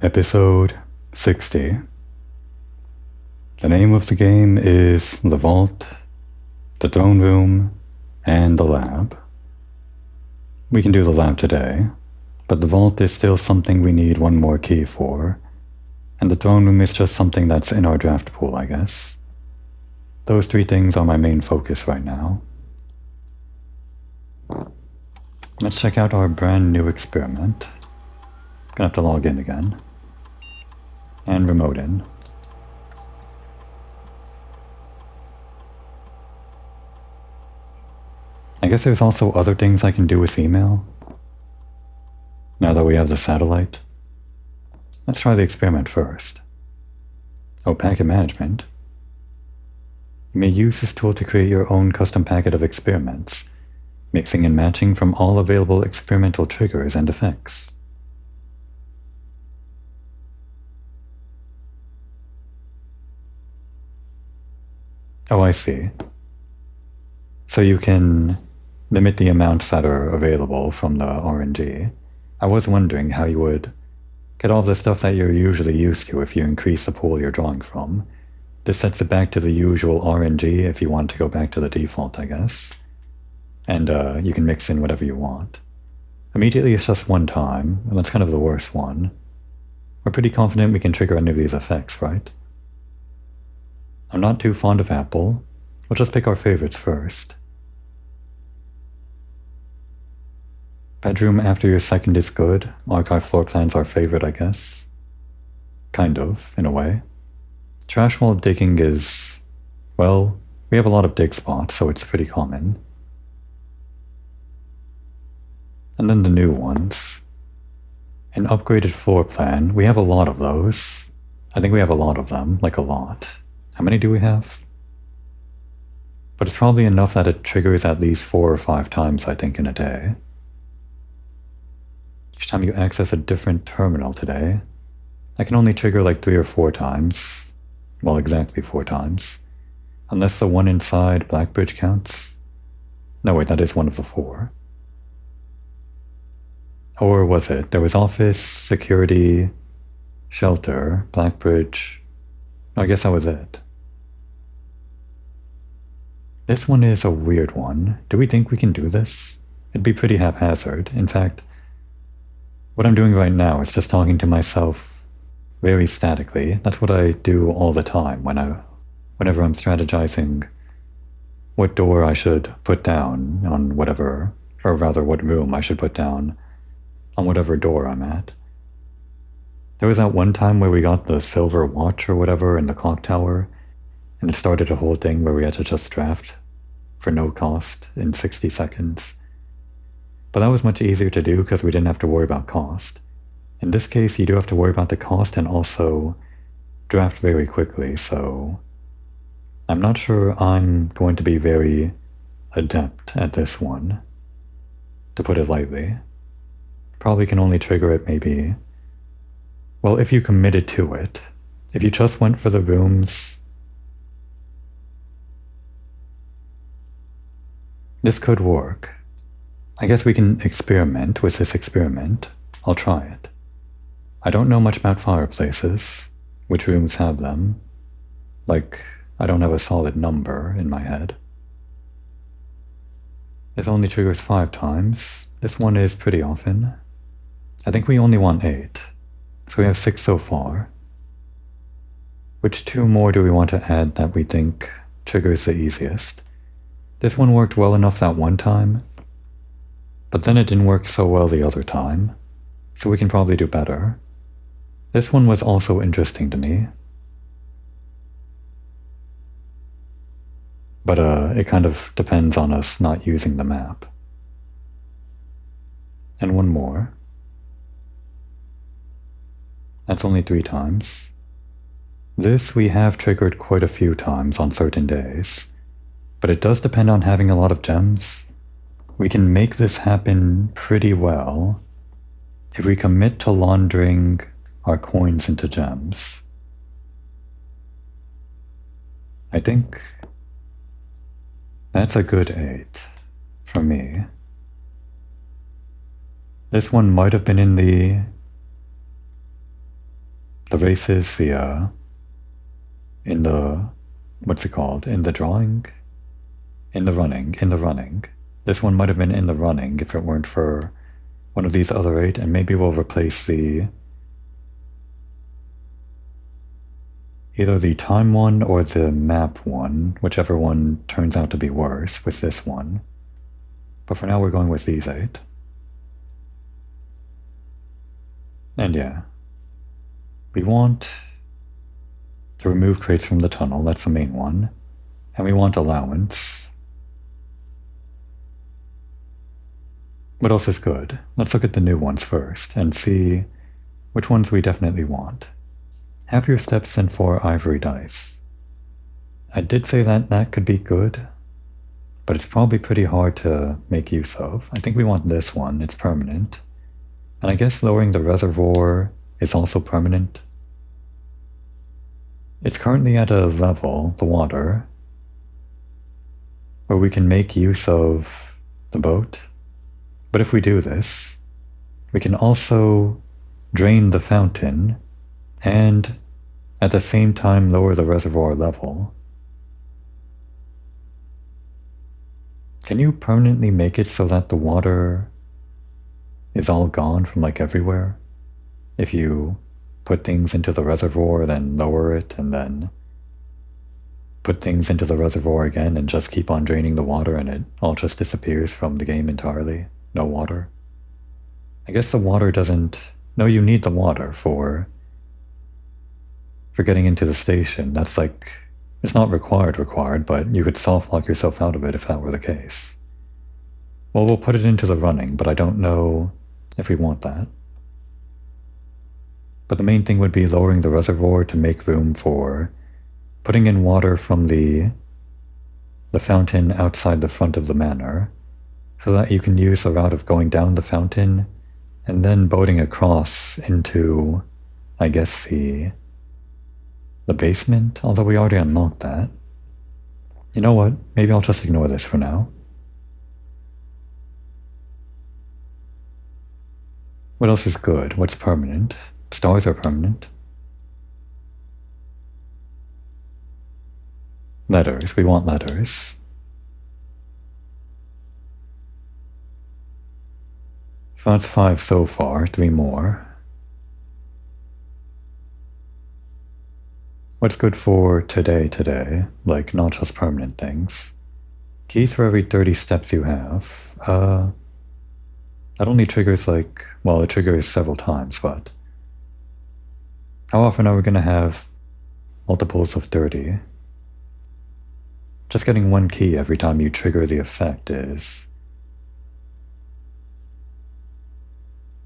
Episode 60. The name of the game is The Vault, the Throne Room, and the Lab. We can do the lab today, but the Vault is still something we need one more key for, and the Throne Room is just something that's in our draft pool, I guess. Those three things are my main focus right now. Let's check out our brand new experiment. Gonna have to log in again. And remote in. I guess there's also other things I can do with email. Now that we have the satellite. Let's try the experiment first. Oh, packet management. You may use this tool to create your own custom packet of experiments, mixing and matching from all available experimental triggers and effects. Oh, I see. So you can limit the amounts that are available from the RNG. I was wondering how you would get all the stuff that you're usually used to if you increase the pool you're drawing from. This sets it back to the usual RNG if you want to go back to the default, I guess. And you can mix in whatever you want. Immediately it's just one time, and that's kind of the worst one. We're pretty confident we can trigger any of these effects, right? I'm not too fond of Apple. We'll just pick our favorites first. Bedroom after your second is good. Archive floor plan's our favorite, I guess. Kind of, in a way. Trash wall digging is... well, we have a lot of dig spots, so it's pretty common. And then the new ones. An upgraded floor plan. We have a lot of those. I think we have a lot of them, like a lot. How many do we have? But it's probably enough that it triggers at least 4 or 5 times, I think, in a day. Each time you access a different terminal today, I can only trigger like 3 or 4 times. Well, exactly 4 times. Unless the one inside Blackbridge counts. No, wait, that is one of the 4. Or was it? There was office, security, shelter, Blackbridge. I guess that was it. This one is a weird one. Do we think we can do this? It'd be pretty haphazard. In fact, what I'm doing right now is just talking to myself very statically. That's what I do all the time whenever I'm strategizing what door I should put down on whatever, or rather what room I should put down on whatever door I'm at. There was that one time where we got the silver watch or whatever in the clock tower, and it started a whole thing where we had to just draft for no cost in 60 seconds. But that was much easier to do because we didn't have to worry about cost. In this case, you do have to worry about the cost and also draft very quickly, so I'm not sure I'm going to be very adept at this one, to put it lightly. Probably can only trigger it maybe... well, if you committed to it, if you just went for the rooms, this could work. I guess we can experiment with this experiment. I'll try it. I don't know much about fireplaces, which rooms have them. Like, I don't have a solid number in my head. This only triggers 5 times. This one is pretty often. I think we only want 8. So we have 6 so far. Which 2 more do we want to add that we think triggers the easiest? This one worked well enough that one time, but then it didn't work so well the other time, so we can probably do better. This one was also interesting to me. But it kind of depends on us not using the map. And one more. That's only 3 times. This we have triggered quite a few times on certain days, but it does depend on having a lot of gems. We can make this happen pretty well if we commit to laundering our coins into gems. I think that's a good 8 for me. This one might have been in the The race is the, in the, what's it called? In the drawing? In the running. This one might have been in the running if it weren't for one of these other 8, and maybe we'll replace either the time one or the map one, whichever one turns out to be worse, with this one. But for now we're going with these 8. And yeah, we want to remove crates from the tunnel, that's the main one. And we want allowance. What else is good? Let's look at the new ones first and see which ones we definitely want. Have your steps and 4 ivory dice. I did say that that could be good, but it's probably pretty hard to make use of. I think we want this one, it's permanent. And I guess lowering the reservoir is also permanent. It's currently at a level, the water, where we can make use of the boat. But if we do this, we can also drain the fountain and at the same time lower the reservoir level. Can you permanently make it so that the water is all gone from like everywhere? If you put things into the reservoir, then lower it, and then put things into the reservoir again and just keep on draining the water and it all just disappears from the game entirely? No water. I guess the water doesn't... No, you need the water for getting into the station. That's like... It's not required, but you could soft lock yourself out of it if that were the case. Well, we'll put it into the running, but I don't know if we want that. But the main thing would be lowering the reservoir to make room for putting in water from the fountain outside the front of the manor, so that you can use the route of going down the fountain and then boating across into, I guess, the basement, although we already unlocked that. You know what? Maybe I'll just ignore this for now. What else is good? What's permanent? Stars are permanent. Letters. We want letters. So that's 5 so far, 3 more. What's good for today? Like, not just permanent things. Keys for every 30 steps you have. That only triggers like... Well, it triggers several times, but... How often are we going to have multiples of 30? Just getting 1 key every time you trigger the effect is...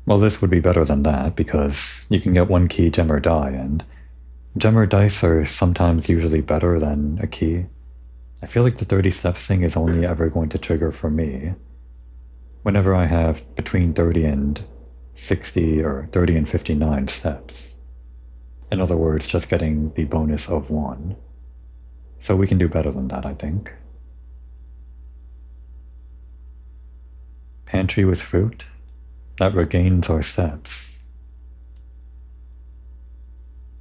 Well, this would be better than that, because you can get 1 key, gem or die, and gem or dice are sometimes usually better than a key. I feel like the 30 steps thing is only ever going to trigger for me whenever I have between 30 and 60 or 30 and 59 steps. In other words, just getting the bonus of 1. So we can do better than that, I think. Pantry with fruit. That regains our steps.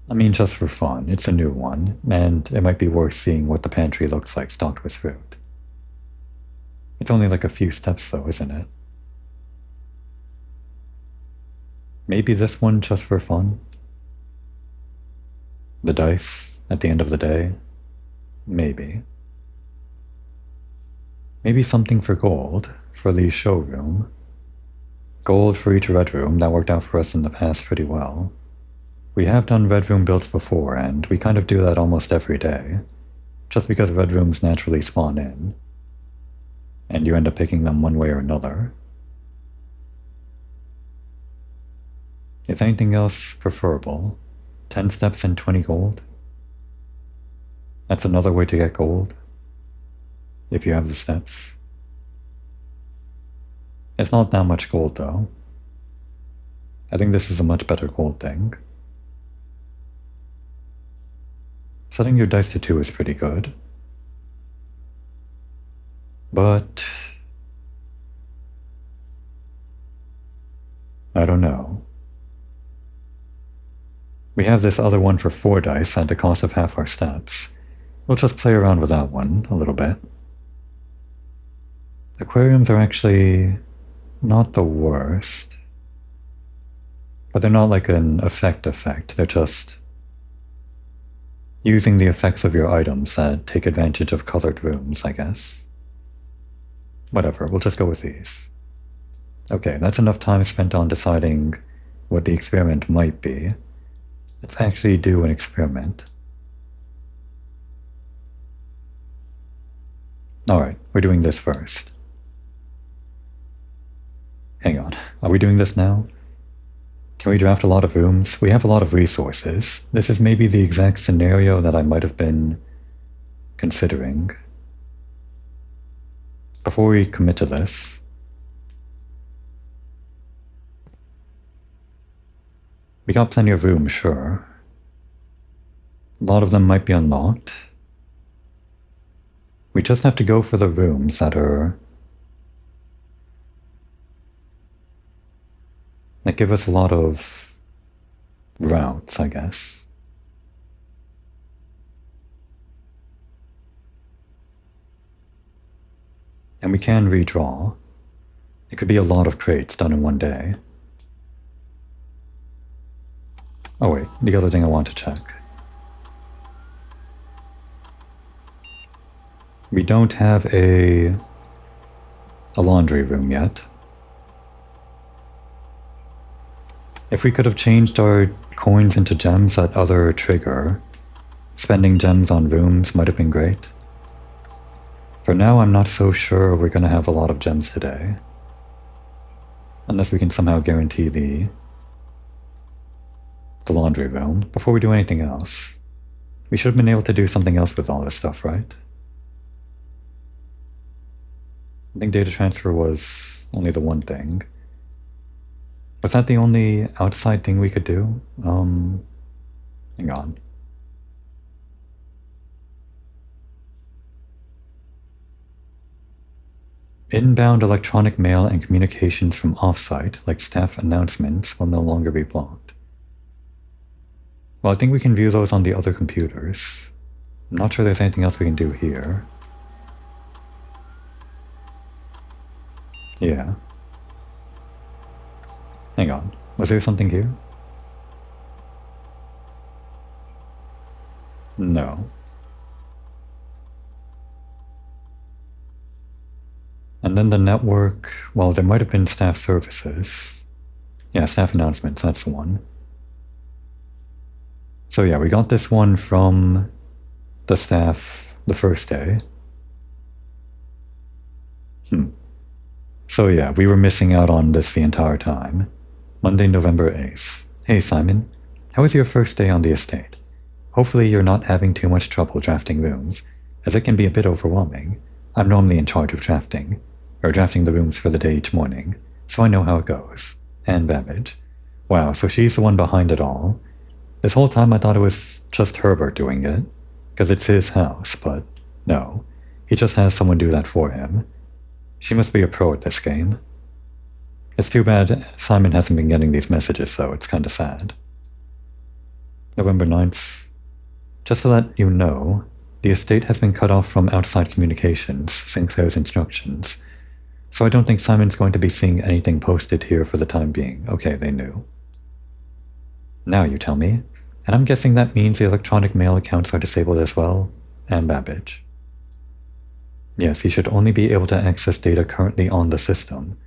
I mean, just for fun, it's a new one, and it might be worth seeing what the pantry looks like stocked with fruit. It's only like a few steps though, isn't it? Maybe this one just for fun? The dice at the end of the day? Maybe. Maybe something for gold, for the showroom. Gold for each red room, that worked out for us in the past pretty well. We have done red room builds before, and we kind of do that almost every day, just because red rooms naturally spawn in, and you end up picking them one way or another. Is anything else preferable? 10 steps and 20 gold? That's another way to get gold, if you have the steps. It's not that much gold though. I think this is a much better gold thing. Setting your dice to 2 is pretty good. But... I don't know. We have this other one for 4 dice at the cost of half our steps. We'll just play around with that one a little bit. Aquariums are actually not the worst. But they're not like an effect. They're just using the effects of your items that take advantage of colored rooms, I guess. Whatever, we'll just go with these. Okay, that's enough time spent on deciding what the experiment might be. Let's actually do an experiment. Alright, we're doing this first. Hang on, are we doing this now? Can we draft a lot of rooms? We have a lot of resources. This is maybe the exact scenario that I might have been considering. Before we commit to this, we got plenty of room, sure. A lot of them might be unlocked. We just have to go for the rooms that give us a lot of routes, I guess. And we can redraw. It could be a lot of crates done in one day. Oh wait, the other thing I want to check. We don't have a laundry room yet. If we could have changed our coins into gems at other trigger, spending gems on rooms might have been great. For now, I'm not so sure we're going to have a lot of gems today. Unless we can somehow guarantee the laundry room before we do anything else. We should have been able to do something else with all this stuff, right? I think data transfer was only the one thing. Was that the only outside thing we could do? Hang on. Inbound electronic mail and communications from offsite, like staff announcements, will no longer be blocked. Well, I think we can view those on the other computers. I'm not sure there's anything else we can do here. Yeah. Hang on, was there something here? No. And then the network, well, there might have been staff services. Yeah, staff announcements, that's the one. So yeah, we got this one from the staff the first day. So yeah, we were missing out on this the entire time. Monday, November 8th. Hey Simon, how was your first day on the estate? Hopefully you're not having too much trouble drafting rooms, as it can be a bit overwhelming. I'm normally in charge of drafting the rooms for the day each morning, so I know how it goes. And Babbage. Wow, so she's the one behind it all. This whole time I thought it was just Herbert doing it, because it's his house, but no. He just has someone do that for him. She must be a pro at this game. It's too bad Simon hasn't been getting these messages though, it's kinda sad. November 9th. Just to let you know, the estate has been cut off from outside communications since there's instructions, so I don't think Simon's going to be seeing anything posted here for the time being. Okay, they knew. Now you tell me, and I'm guessing that means the electronic mail accounts are disabled as well, and Babbage. Yes, he should only be able to access data currently on the system,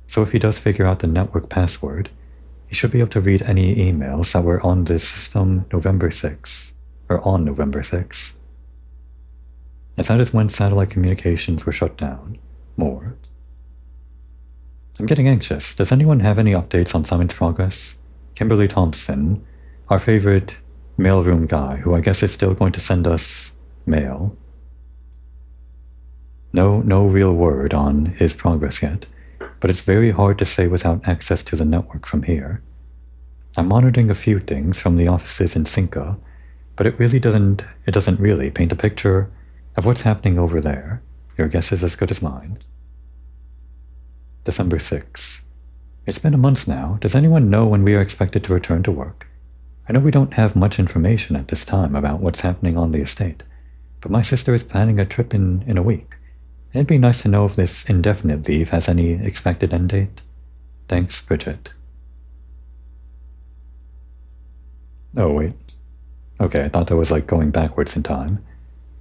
so if he does figure out the network password, he should be able to read any emails that were on this system November 6th, or on November 6th. As that is when satellite communications were shut down. More. I'm getting anxious. Does anyone have any updates on Simon's progress? Kimberly Thompson, our favorite mailroom guy, who I guess is still going to send us mail. No real word on his progress yet, but it's very hard to say without access to the network from here. I'm monitoring a few things from the offices in Cinca, but it doesn't really paint a picture of what's happening over there. Your guess is as good as mine. December 6th. It's been a month now. Does anyone know when we are expected to return to work? I know we don't have much information at this time about what's happening on the estate, but my sister is planning a trip in a week, and it'd be nice to know if this indefinite leave has any expected end date. Thanks, Bridget. Oh, wait. Okay, I thought that was like going backwards in time.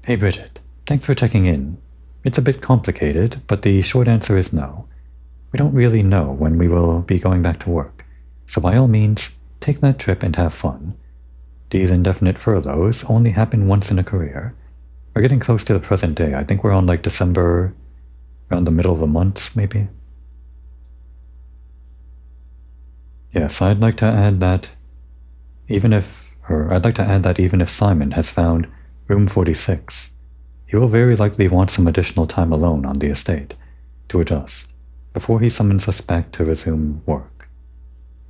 Hey, Bridget. Thanks for checking in. It's a bit complicated, but the short answer is no. We don't really know when we will be going back to work, so by all means, take that trip and have fun. These indefinite furloughs only happen once in a career. We're getting close to the present day. I think we're on like December, around the middle of the month, maybe. Yes, I'd like to add that even if Simon has found room 46, he will very likely want some additional time alone on the estate to adjust before he summons us back to resume work.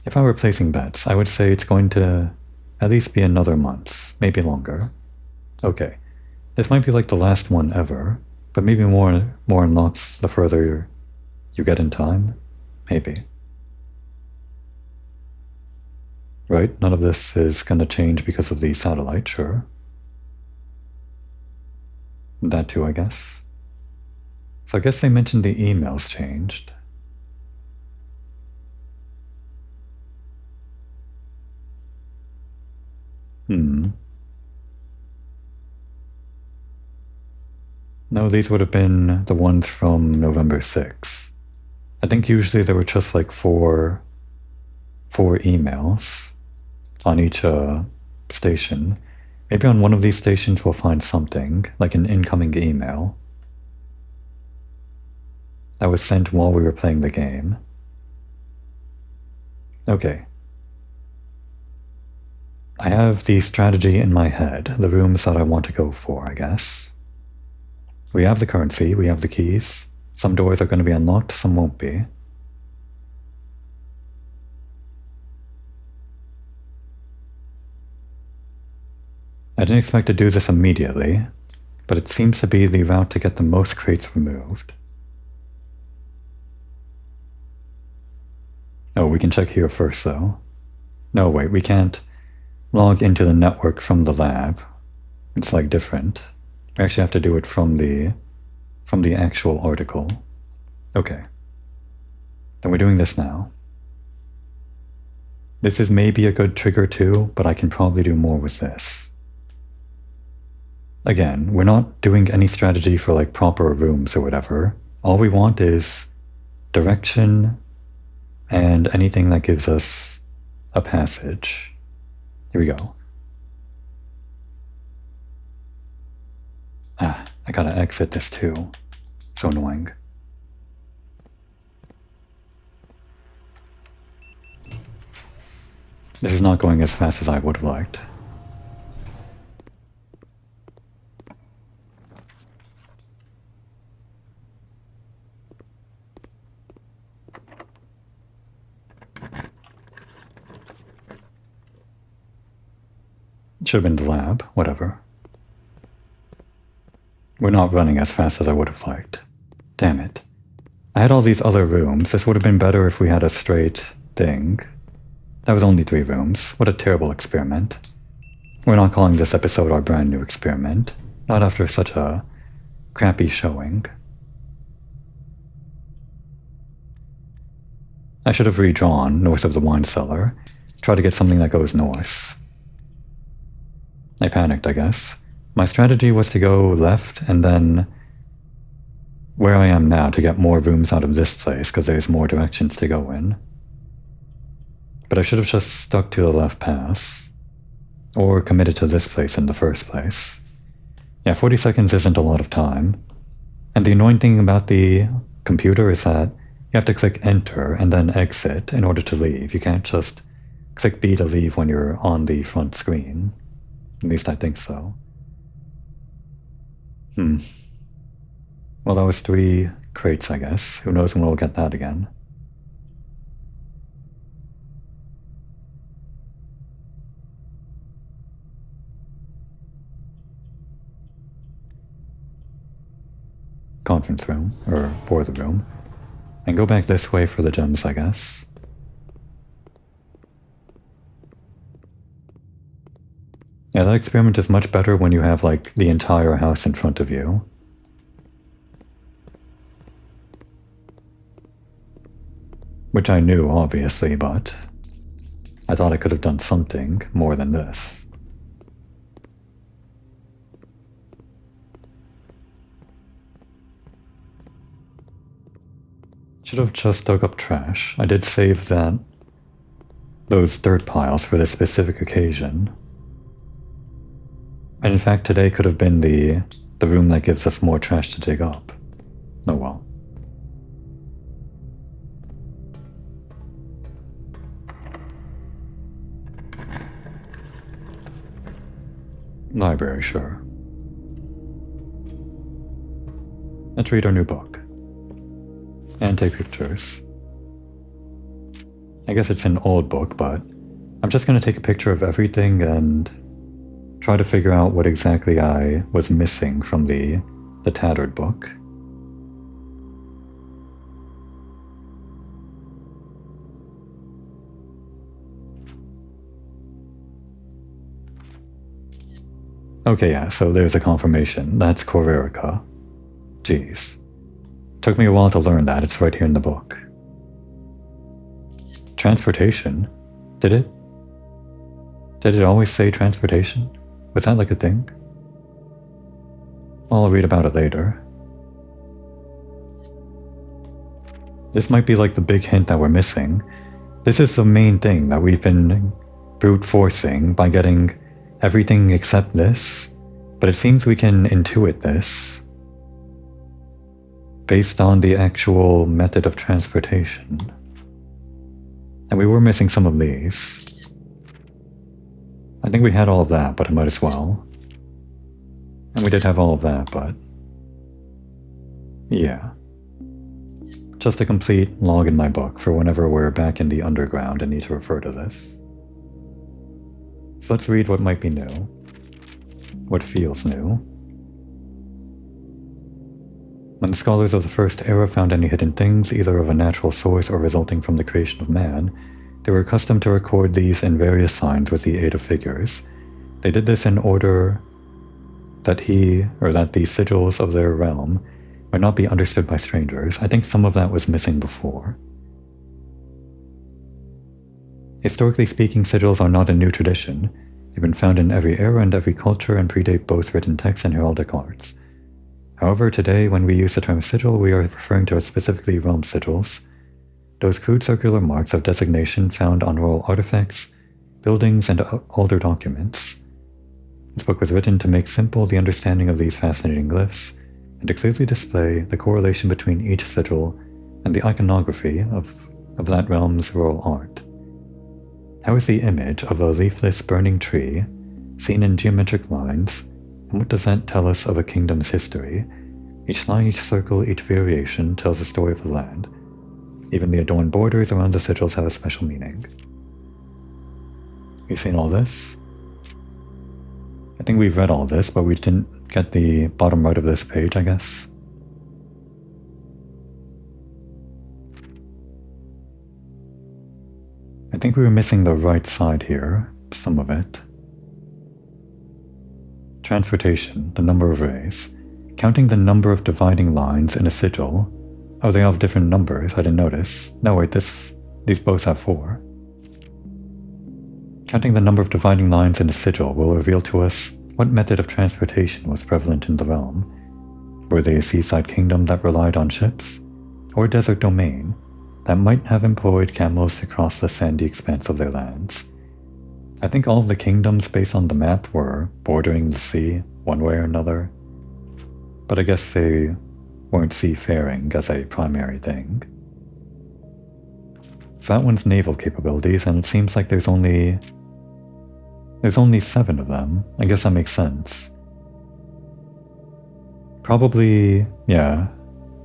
If I were placing bets, I would say it's going to at least be another month, maybe longer. Okay, this might be like the last one ever, but maybe more unlocks the further you get in time. Maybe. Right, none of this is going to change because of the satellite, sure. That too, I guess. So I guess they mentioned the emails changed. No, these would have been the ones from November 6th. I think usually there were just like four emails on each station. Maybe on one of these stations we'll find something, like an incoming email that was sent while we were playing the game. Okay. I have the strategy in my head, the rooms that I want to go for, I guess. We have the currency, we have the keys. Some doors are going to be unlocked, some won't be. I didn't expect to do this immediately, but it seems to be the route to get the most crates removed. Oh, we can check here first, though. No, wait, we can't log into the network from the lab. It's like different. We actually have to do it from the actual article. Okay. Then we're doing this now. This is maybe a good trigger too, but I can probably do more with this. Again, we're not doing any strategy for like proper rooms or whatever. All we want is direction and anything that gives us a passage. Here we go. Ah, I gotta exit this too. So annoying. This is not going as fast as I would have liked. Should have been the lab, whatever. We're not running as fast as I would have liked. Damn it. I had all these other rooms. This would have been better if we had a straight thing. That was only 3 rooms. What a terrible experiment. We're not calling this episode our brand new experiment. Not after such a crappy showing. I should have redrawn north of the wine cellar. Try to get something that goes north. I panicked, I guess. My strategy was to go left and then where I am now to get more rooms out of this place because there's more directions to go in. But I should have just stuck to the left pass or committed to this place in the first place. Yeah, 40 seconds isn't a lot of time. And the annoying thing about the computer is that you have to click enter and then exit in order to leave. You can't just click B to leave when you're on the front screen. At least I think so. Well, that was 3 crates, I guess. Who knows when we'll get that again. Conference room, or boiler room. And go back this way for the gems, I guess. Yeah, that experiment is much better when you have, like, the entire house in front of you. Which I knew, obviously, but I thought I could have done something more than this. Should have just dug up trash. I did save those dirt piles for this specific occasion. And in fact, today could have been the room that gives us more trash to dig up. Oh well. Library, sure. Let's read our new book. And take pictures. I guess it's an old book, but I'm just going to take a picture of everything and try to figure out what exactly I was missing from the tattered book. Okay, yeah, so there's a confirmation. That's Corerica. Jeez. Took me a while to learn that. It's right here in the book. Transportation? Did it? Did it always say transportation? Was that like a thing? I'll read about it later. This might be like the big hint that we're missing. This is the main thing that we've been brute forcing by getting everything except this, but it seems we can intuit this based on the actual method of transportation. And we were missing some of these. I think we had all of that, but I might as well. And we did have all of that, but yeah. Just a complete log in my book for whenever we're back in the underground and need to refer to this. So let's read what might be new. What feels new. When the scholars of the First Era found any hidden things, either of a natural source or resulting from the creation of man, they were accustomed to record these in various signs with the aid of figures. They did this in order that the sigils of their realm might not be understood by strangers. I think some of that was missing before. Historically speaking, sigils are not a new tradition. They've been found in every era and every culture and predate both written texts and heraldic arts. However, today, when we use the term sigil, we are referring to specifically realm sigils, those crude circular marks of designation found on royal artifacts, buildings, and older documents. This book was written to make simple the understanding of these fascinating glyphs, and to clearly display the correlation between each sigil and the iconography of that realm's royal art. How is the image of a leafless burning tree seen in geometric lines, and what does that tell us of a kingdom's history? Each line, each circle, each variation tells the story of the land. Even the adorned borders around the sigils have a special meaning. You've seen all this? I think we've read all this, but we didn't get the bottom right of this page, I guess. I think we were missing the right side here, some of it. Transportation, the number of rays. Counting the number of dividing lines in a sigil. Oh, they all have different numbers, I didn't notice. No, wait, these both have 4. Counting the number of dividing lines in a sigil will reveal to us what method of transportation was prevalent in the realm. Were they a seaside kingdom that relied on ships? Or a desert domain that might have employed camels to cross the sandy expanse of their lands? I think all of the kingdoms based on the map were bordering the sea, one way or another. But I guess they weren't seafaring as a primary thing. So that one's naval capabilities, and it seems like there's only 7 of them. I guess that makes sense. Probably, yeah,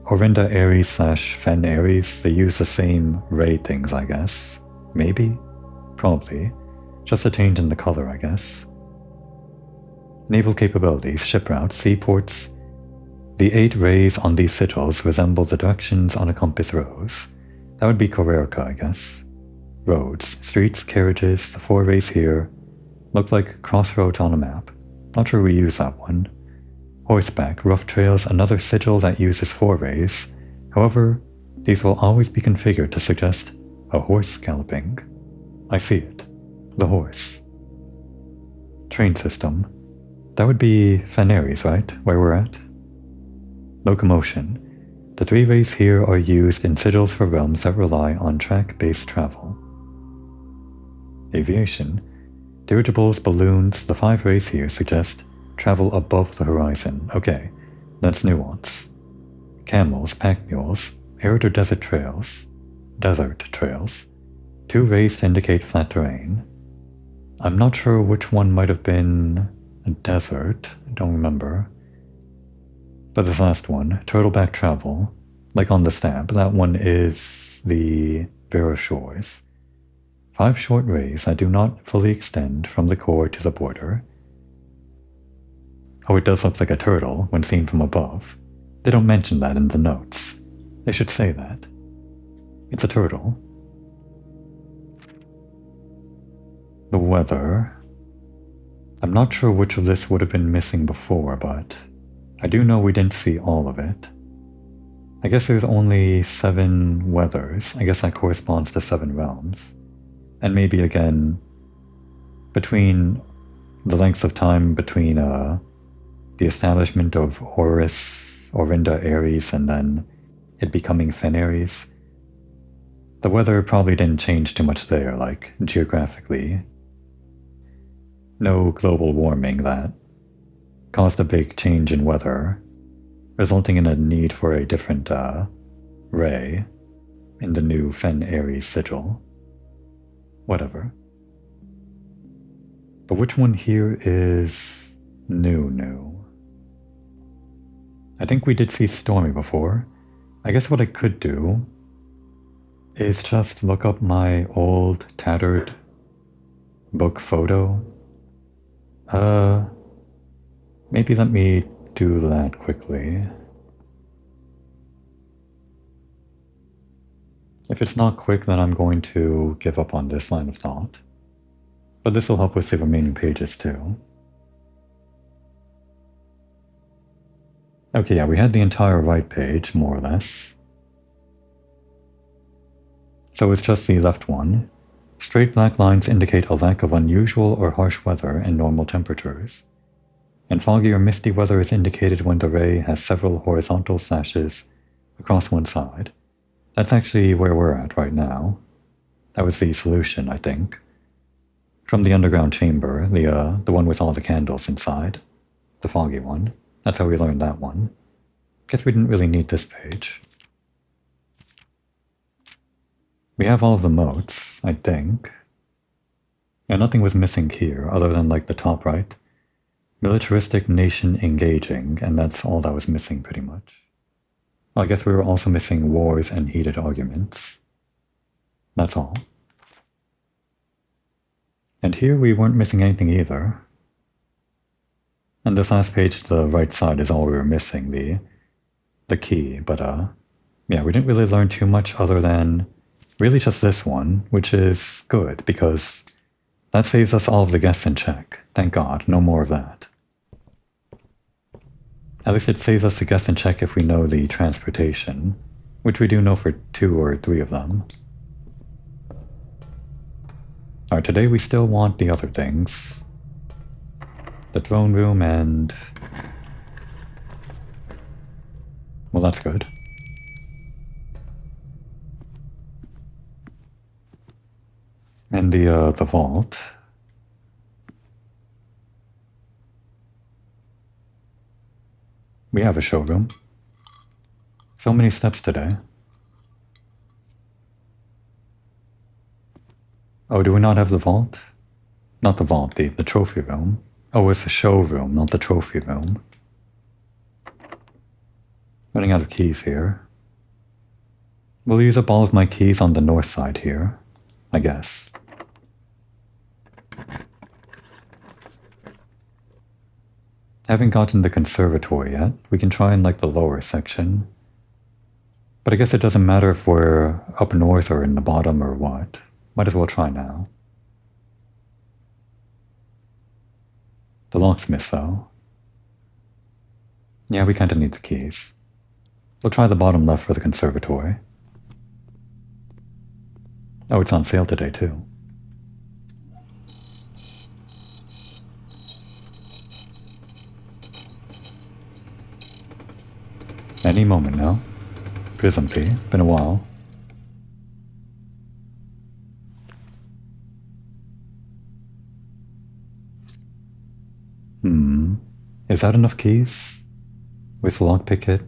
Orinda Ares / Fen Ares, they use the same ray things, I guess. Maybe? Probably. Just a change in the color, I guess. Naval capabilities, ship routes, seaports. The 8 rays on these sigils resemble the directions on a compass rose. That would be Corerica, I guess. Roads, streets, carriages, the 4 rays here, Looked like crossroads on a map. Not sure we use that one. Horseback, rough trails, another sigil that uses 4 rays. However, these will always be configured to suggest a horse galloping. I see it. The horse. Train system. That would be Fenaries, right? Where we're at? Locomotion. The 3 rays here are used in sigils for realms that rely on track-based travel. Aviation. Dirigibles, balloons, the 5 rays here suggest travel above the horizon. Okay, that's nuance. Camels, pack mules, arid or desert trails. 2 rays to indicate flat terrain. I'm not sure which one might have been a desert, I don't remember. But this last one, turtleback travel, like on the stamp, that one is the Barrow Shores. 5 short rays that do not fully extend from the core to the border. Oh, it does look like a turtle when seen from above. They don't mention that in the notes. They should say that. It's a turtle. The weather. I'm not sure which of this would have been missing before, but I do know we didn't see all of it. I guess there's only 7 weathers. I guess that corresponds to 7 realms. And maybe again, between the lengths of time between the establishment of Horus, Orinda, Ares, and then it becoming Fenaries, the weather probably didn't change too much there, like geographically. No global warming that caused a big change in weather, resulting in a need for a different ray in the new Fen-Aries sigil. Whatever. But which one here is new? I think we did see Stormy before. I guess what I could do is just look up my old tattered book photo. Maybe let me do that quickly. If it's not quick, then I'm going to give up on this line of thought. But this will help with the remaining pages too. Okay, yeah, we had the entire right page, more or less. So it's just the left one. Straight black lines indicate a lack of unusual or harsh weather and normal temperatures. And foggy or misty weather is indicated when the ray has several horizontal slashes across one side. That's actually where we're at right now. That was the solution, I think. From the underground chamber, the one with all the candles inside. The foggy one. That's how we learned that one. Guess we didn't really need this page. We have all of the motes, I think. Yeah, nothing was missing here, other than like the top right. Militaristic nation engaging, and that's all that was missing pretty much. Well, I guess we were also missing wars and heated arguments. That's all. And here we weren't missing anything either. And this last page to the right side is all we were missing, the key, but yeah, we didn't really learn too much other than really just this one, which is good, because that saves us all of the guests in check. Thank God, no more of that. At least it saves us the guests in check if we know the transportation, which we do know for 2 or 3 of them. Alright, today we still want the other things. The throne room and... well, that's good. And the vault. We have a showroom. So many steps today. Oh, do we not have the vault? Not the vault, the trophy room. Oh, it's the showroom, not the trophy room. Running out of keys here. We'll use up all of my keys on the north side here, I guess. Haven't gotten the conservatory yet. We can try in like the lower section. But I guess it doesn't matter if we're up north or in the bottom or what. Might as well try now. The locksmith, though. Yeah, we kinda need the keys. We'll try the bottom left for the conservatory. Oh, it's on sale today, too. Any moment now. Prism key. Been a while. Is that enough keys? With the lockpick kit?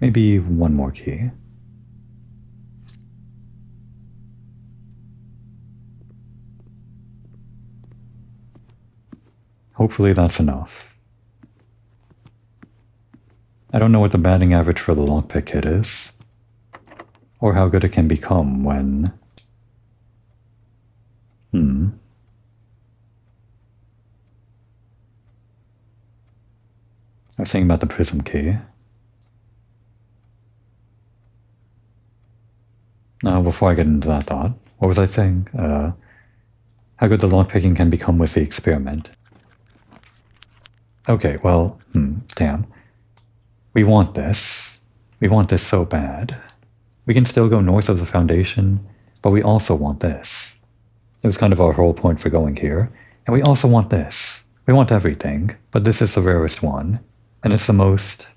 Maybe one more key. Hopefully that's enough. I don't know what the batting average for the lockpick kit is, or how good it can become when... I was saying about the prism key. Now, before I get into that thought, what was I saying? How good the lockpicking can become with the experiment. Okay, well, damn. We want this. We want this so bad. We can still go north of the foundation, but we also want this. It was kind of our whole point for going here. And we also want this. We want everything, but this is the rarest one. And it's the most,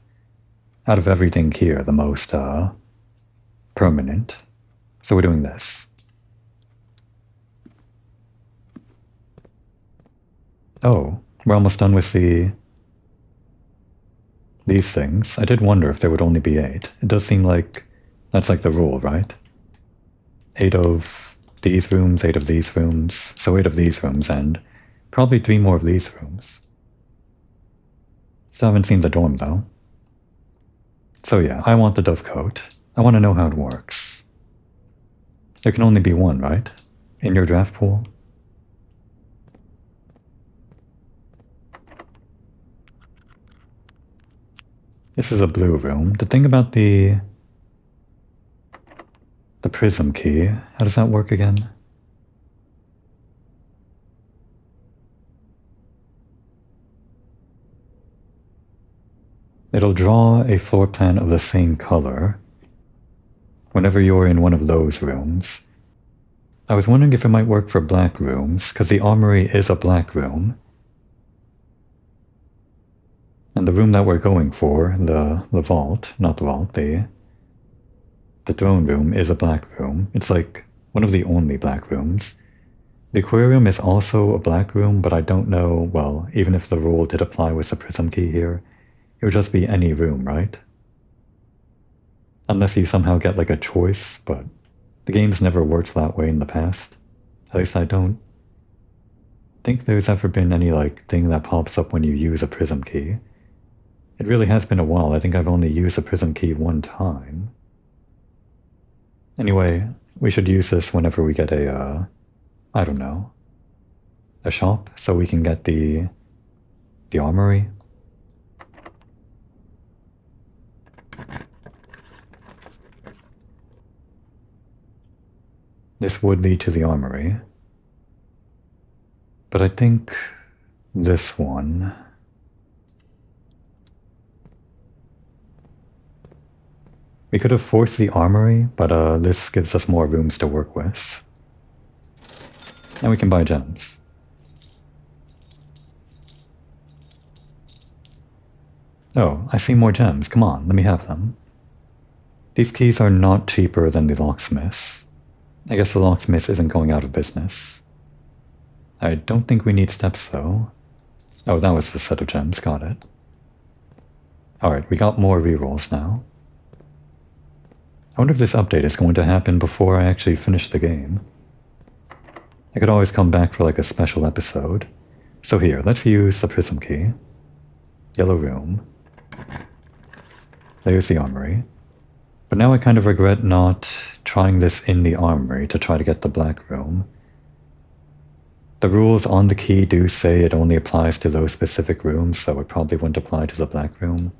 out of everything here, the most permanent. So we're doing this. Oh, we're almost done with these things. I did wonder if there would only be 8. It does seem like that's like the rule, right? 8 of these rooms, 8 of these rooms, so 8 of these rooms, and probably 3 more of these rooms. Still haven't seen the dorm, though. So yeah, I want the dovecote. I want to know how it works. There can only be one, right? In your draft pool? This is a blue room. The thing about the prism key, how does that work again? It'll draw a floor plan of the same color whenever you're in one of those rooms. I was wondering if it might work for black rooms, because the armory is a black room. And the room that we're going for, the vault, not the vault, the throne room is a black room. It's like one of the only black rooms. The aquarium is also a black room, but I don't know, well, even if the rule did apply with the prism key here, it would just be any room, right? Unless you somehow get like a choice, but the game's never worked that way in the past. At least I don't think there's ever been any like thing that pops up when you use a prism key. It really has been a while. I think I've only used a prism key one time. Anyway, we should use this whenever we get a, I don't know, a shop, so we can get the armory. This would lead to the armory. But I think this one... We could have forced the armory, but this gives us more rooms to work with. And we can buy gems. Oh, I see more gems. Come on, let me have them. These keys are not cheaper than the locksmiths. I guess the locksmith isn't going out of business. I don't think we need steps, though. Oh, that was the set of gems. Got it. Alright, we got more rerolls now. I wonder if this update is going to happen before I actually finish the game. I could always come back for like a special episode. So here, let's use the prism key. Yellow room. There's the armory. But now I kind of regret not trying this in the armory to try to get the black room. The rules on the key do say it only applies to those specific rooms, so it probably wouldn't apply to the black room.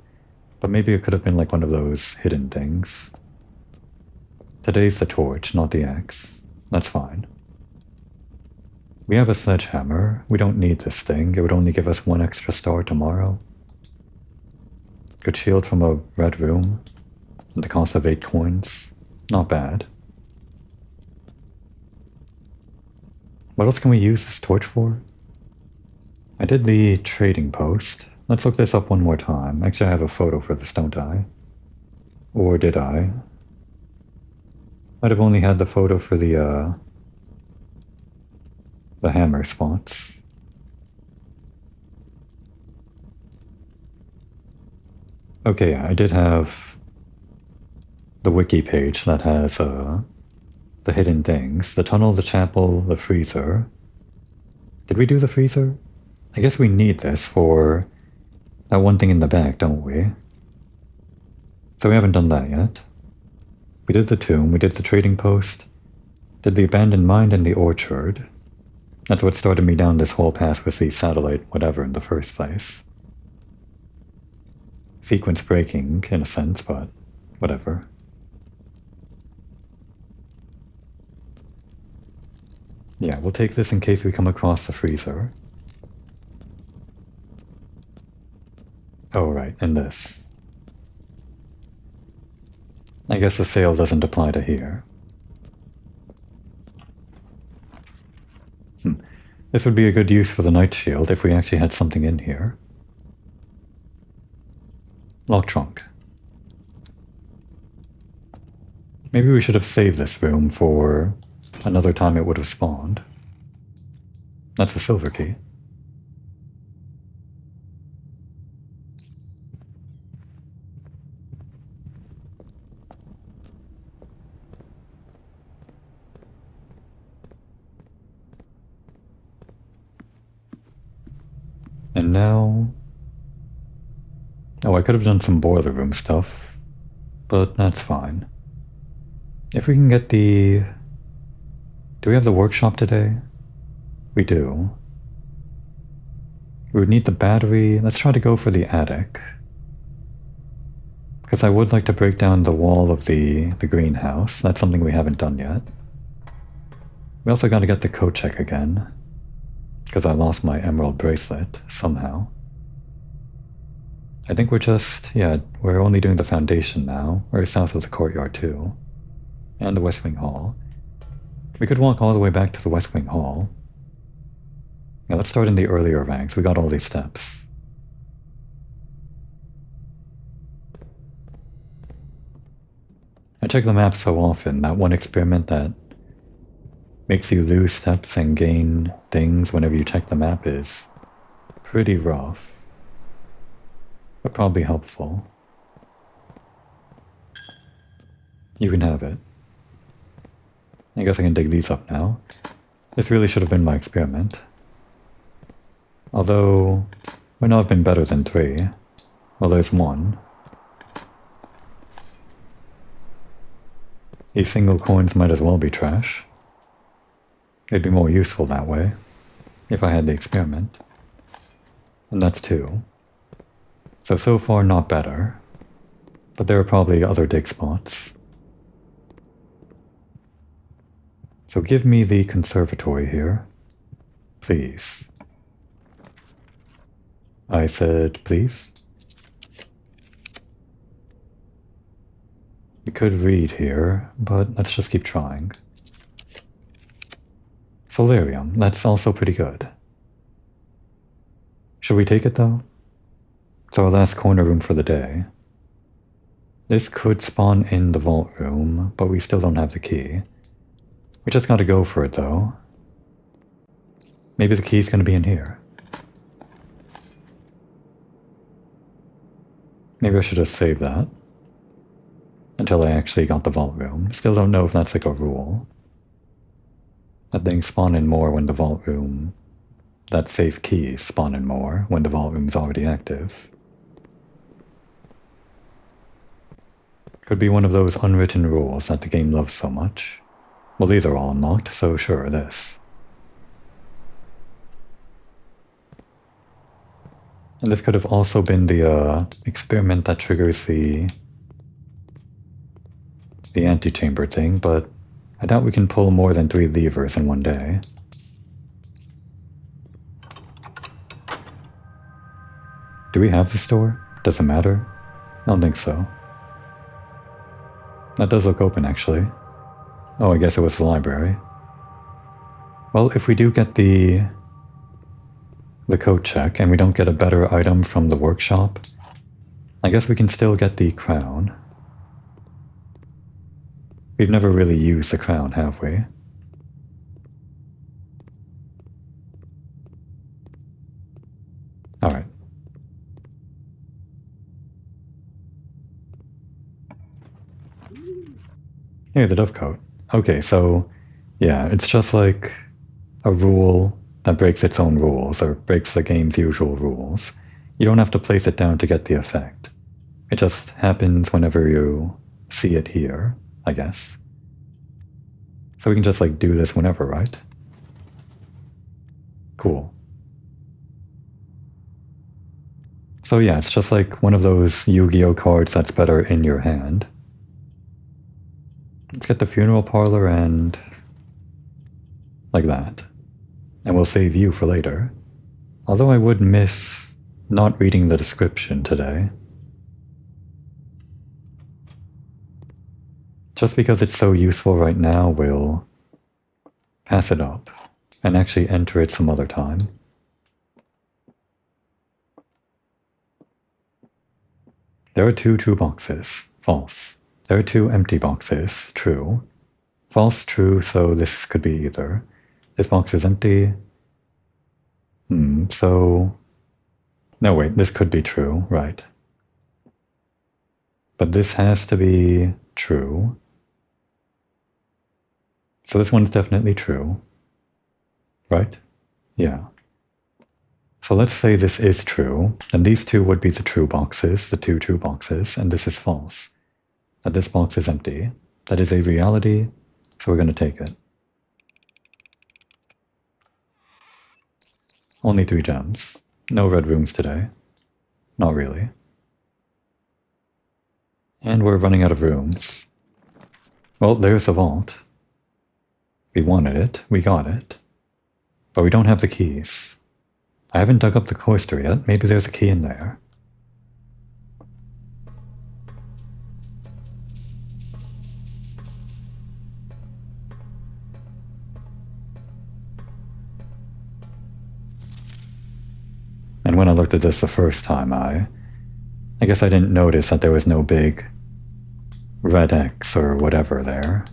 But maybe it could have been like one of those hidden things. . Today's the torch, not the axe. That's fine. We have a sledgehammer. We don't need this thing. It would only give us 1 extra star tomorrow. Good shield from a red room. At the cost of 8 coins. Not bad. What else can we use this torch for? I did the trading post. Let's look this up one more time. Actually, I have a photo for this, don't I? Or did I? Might have only had the photo for the hammer spots. Okay, yeah, I did have the wiki page that has the hidden things. The tunnel, the chapel, the freezer. Did we do the freezer? I guess we need this for that one thing in the back, don't we? So we haven't done that yet. We did the tomb, we did the trading post, did the abandoned mine and the orchard. That's what started me down this whole path with the satellite whatever in the first place. Sequence breaking, in a sense, but whatever. Yeah, we'll take this in case we come across the freezer. Oh, right, and this. I guess the sale doesn't apply to here. This would be a good use for the night shield if we actually had something in here. Lock trunk. Maybe we should have saved this room for another time it would have spawned. That's a silver key. And now... Oh, I could have done some boiler room stuff, but that's fine. If we can get the... Do we have the workshop today? We do. We would need the battery. Let's try to go for the attic. Because I would like to break down the wall of the greenhouse. That's something we haven't done yet. We also got to get the code check again. Because I lost my emerald bracelet, somehow. I think we're just, yeah, we're only doing the foundation now. We're south of the courtyard too. And the West Wing Hall. We could walk all the way back to the West Wing Hall. Now let's start in the earlier ranks. We got all these steps. I check the map so often, that one experiment that makes you lose steps and gain things whenever you check the map is pretty rough. But probably helpful. You can have it. I guess I can dig these up now. This really should have been my experiment. Although, might not have been better than 3. Well, there's 1. These single coins might as well be trash. It'd be more useful that way, if I had the experiment. And that's 2. So far not better. But there are probably other dig spots. So give me the conservatory here. Please. I said please. We could read here, but let's just keep trying. Solarium, that's also pretty good. Should we take it though? It's our last corner room for the day. This could spawn in the vault room, but we still don't have the key. We just gotta go for it though. Maybe the key's gonna be in here. Maybe I should have saved that. Until I actually got the vault room. Still don't know if that's like a rule. That things spawn in more when the vault room... That safe keys spawn in more when the vault room's already active. Could be one of those unwritten rules that the game loves so much. Well, these are all unlocked, so sure, this. And this could have also been the experiment that triggers the antechamber thing, but I doubt we can pull more than 3 levers in one day. Do we have this door? Does it matter? I don't think so. That does look open, actually. Oh, I guess it was the library. Well, if we do get the code check and we don't get a better item from the workshop, I guess we can still get the crown. We've never really used the crown, have we? Alright. Hey, the dovecote. Okay, so yeah, it's just like a rule that breaks its own rules, or breaks the game's usual rules. You don't have to place it down to get the effect. It just happens whenever you see it here, I guess. So we can just like do this whenever, right? Cool. So yeah, it's just like one of those Yu-Gi-Oh cards that's better in your hand. Let's get the funeral parlor and like that. And we'll save you for later. Although I would miss not reading the description today. Just because it's so useful right now, we'll pass it up and actually enter it some other time. There are 2 true boxes. False. There are 2 empty boxes. True. False, true, so this could be either. This box is empty. So... No, wait, this could be true, right. But this has to be true. So this one's definitely true. Right? Yeah. So let's say this is true, and these 2 would be the true boxes, the 2 true boxes, and this is false. That this box is empty. That is a reality, so we're going to take it. Only 3 gems. No red rooms today. Not really. And we're running out of rooms. Well, there's a vault. We wanted it, we got it. But we don't have the keys. I haven't dug up the cloister yet, maybe there's a key in there. And when I looked at this the first time, I guess I didn't notice that there was no big red X or whatever there.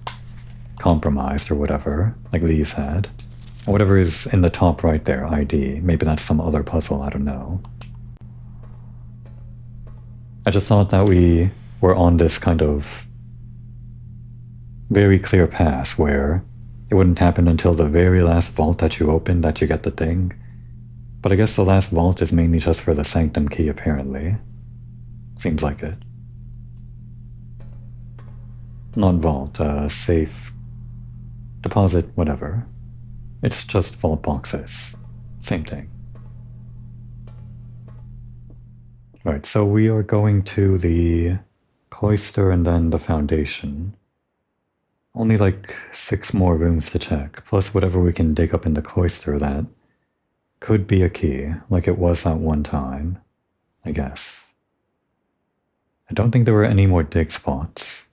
Compromised or whatever, like Lee's had. Or whatever is in the top right there, ID. Maybe that's some other puzzle, I don't know. I just thought that we were on this kind of very clear path where it wouldn't happen until the very last vault that you open that you get the thing. But I guess the last vault is mainly just for the sanctum key, apparently. Seems like it. Not vault, safe, deposit, whatever. It's just vault boxes. Same thing. Right, so we are going to the cloister and then the foundation. Only like 6 more rooms to check, plus whatever we can dig up in the cloister that could be a key, like it was that one time, I guess. I don't think there were any more dig spots.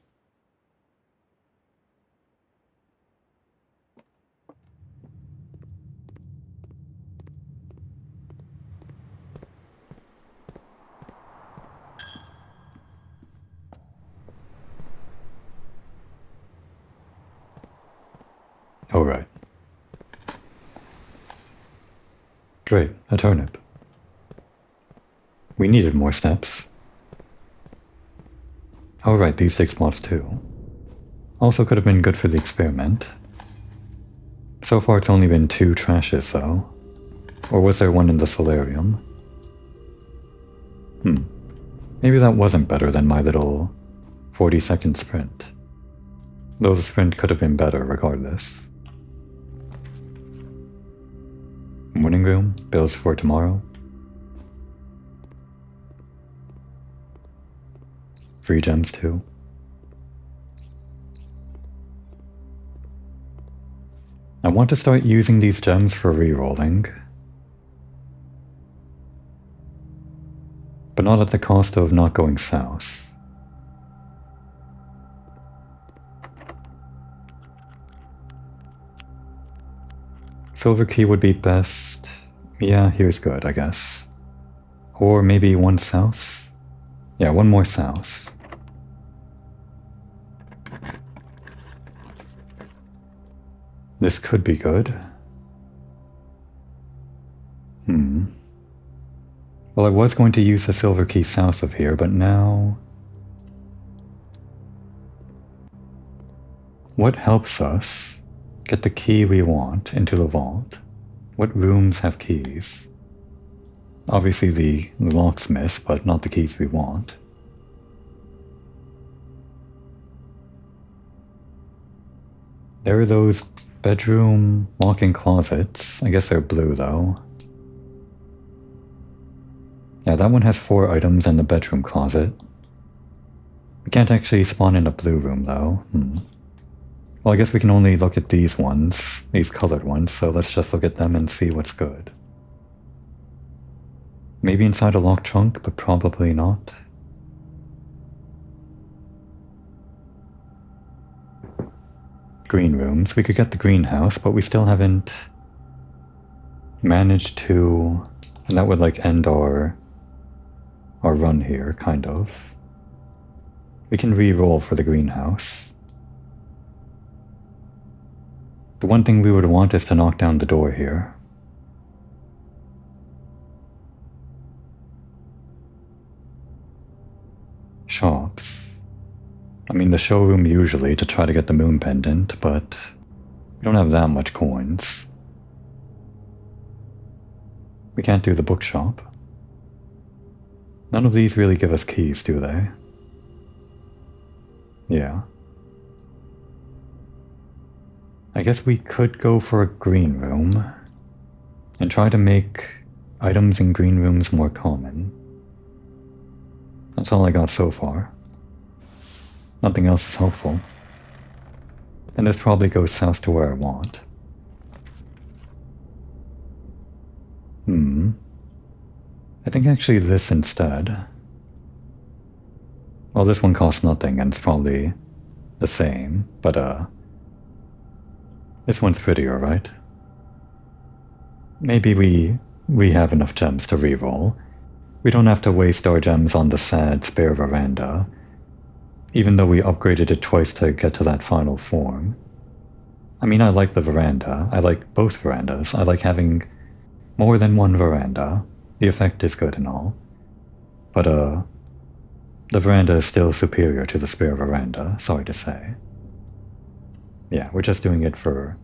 Oh, right. Great, a turnip. We needed more steps. Oh right, these 6 spots too. Also could have been good for the experiment. So far it's only been 2 trashes though. Or was there one in the solarium? Maybe that wasn't better than my little 40-second sprint. Though the sprint could have been better regardless. Morning room, bills for tomorrow. Free gems too. I want to start using these gems for re-rolling. not at the cost of not going south. Silver key would be best. Yeah, here's good, I guess. Or maybe one south? Yeah, one more south. This could be good. Well, I was going to use the silver key south of here, but now... What helps us get the key we want into the vault? What rooms have keys? Obviously the locksmith, but not the keys we want. There are those bedroom walk-in closets. I guess they're blue though. Yeah, that one has 4 items in the bedroom closet. We can't actually spawn in a blue room though. Well, I guess we can only look at these ones, these colored ones, so let's just look at them and see what's good. Maybe inside a locked trunk, but probably not. Green rooms. We could get the greenhouse, but we still haven't managed to... And that would like end our run here, kind of. We can re-roll for the greenhouse. The one thing we would want is to knock down the door here. Shops. I mean, the showroom usually to try to get the moon pendant, but we don't have that much coins. We can't do the bookshop. None of these really give us keys, do they? Yeah. I guess we could go for a green room and try to make items in green rooms more common. That's all I got so far. Nothing else is helpful. And this probably goes south to where I want. I think actually this instead. Well, this one costs nothing and it's probably the same, but this one's prettier, right? Maybe we have enough gems to reroll. We don't have to waste our gems on the sad spare veranda, even though we upgraded it twice to get to that final form. I mean, I like the veranda. I like both verandas. I like having more than one veranda. The effect is good and all. But, the veranda is still superior to the spare veranda, sorry to say. Yeah, we're just doing it for